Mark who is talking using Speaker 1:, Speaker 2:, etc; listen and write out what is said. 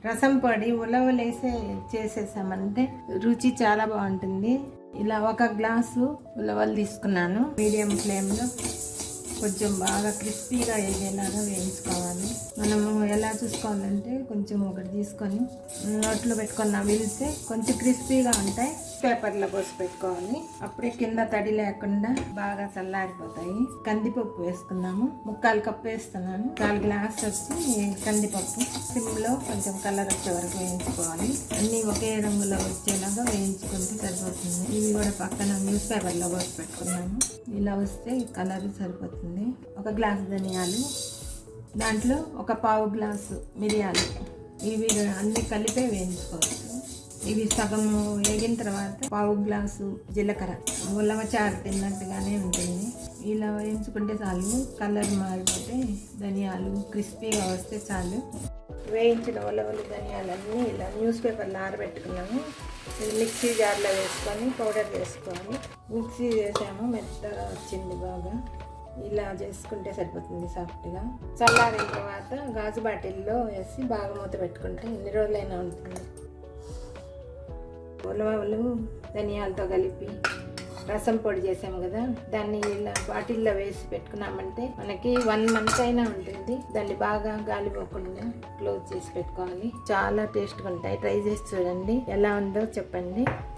Speaker 1: రసం పొడి ఉలవలేసే చేసేసామంటే రుచి చాలా బాగుంటుంది. ఇలా 1 గ్లాసు ఉలవలు తీసుకున్నాను. మీడియం ఫ్లేమ్లో కొంచెం బాగా క్రిస్పీగా వేగేలాగా వేయించుకోవాలి. మనము ఎలా చూసుకోవాలంటే కొంచెం ఒకటి తీసుకొని నోట్లో పెట్టుకొని నమిలితే కొంచెం క్రిస్పీగా ఉంటాయి. పేపర్లో పోసి పెట్టుకోవాలి. అప్పుడే కింద తడి లేకుండా బాగా చల్లారిపోతాయి. కందిపప్పు వేసుకున్నాము. 1/4 కప్పు వేస్తున్నాను. 1/4 గ్లాస్ వచ్చి కందిపప్పు. సిమ్లో కొంచెం కలర్ వచ్చే వరకు వేయించుకోవాలి. అన్నీ ఒకే రంగులో వచ్చేలాగా వేయించుకుంటే సరిపోతుంది. ఇవి కూడా పక్కన న్యూస్ పేపర్లో పోసి పెట్టుకున్నాము. ఇలా వస్తే కలర్ సరిపోతుంది. 1 గ్లాసు ధనియాలు, దాంట్లో 1/4 గ్లాసు మిరియాలు, ఇవి అన్నీ కలిపే వేయించుకోవచ్చు. ఇవి సగం వేగిన తర్వాత 1/4 గ్లాసు జీలకర్ర, ఉలవ చారు తిన్నట్టుగానే ఉంటుంది. ఇలా వేయించుకుంటే చాలు. కలర్ మారిపోతే ధనియాలు క్రిస్పీగా వస్తే చాలు. వేయించిన ఉలవలు ధనియాలన్నీ ఇలా న్యూస్ పేపర్లో ఆరబెట్టుకున్నాము. ఇది మిక్సీ జార్లో వేసుకొని పౌడర్ చేసుకోవాలి. మిక్సీ చేసాము, మెత్తగా వచ్చింది బాగా. ఇలా చేసుకుంటే సరిపోతుంది సాఫ్ట్గా. చల్లారిన తర్వాత గాజు బాటిల్లో వేసి బాగా మూత పెట్టుకుంటే ఎన్ని రోజులైనా ఉంటుంది. ఉలవలు ధనియాలతో కలిపి రసం పొడి చేసాము కదా, దాన్ని ఇలా బాటిల్లో వేసి పెట్టుకున్నామంటే మనకి 1 మంత్ అయినా ఉంటుంది. దాన్ని బాగా గాలిపోకుండా క్లోజ్ చేసి పెట్టుకోవాలి. చాలా టేస్ట్గా ఉంటాయి. ట్రై చేసి చూడండి, ఎలా ఉందో చెప్పండి.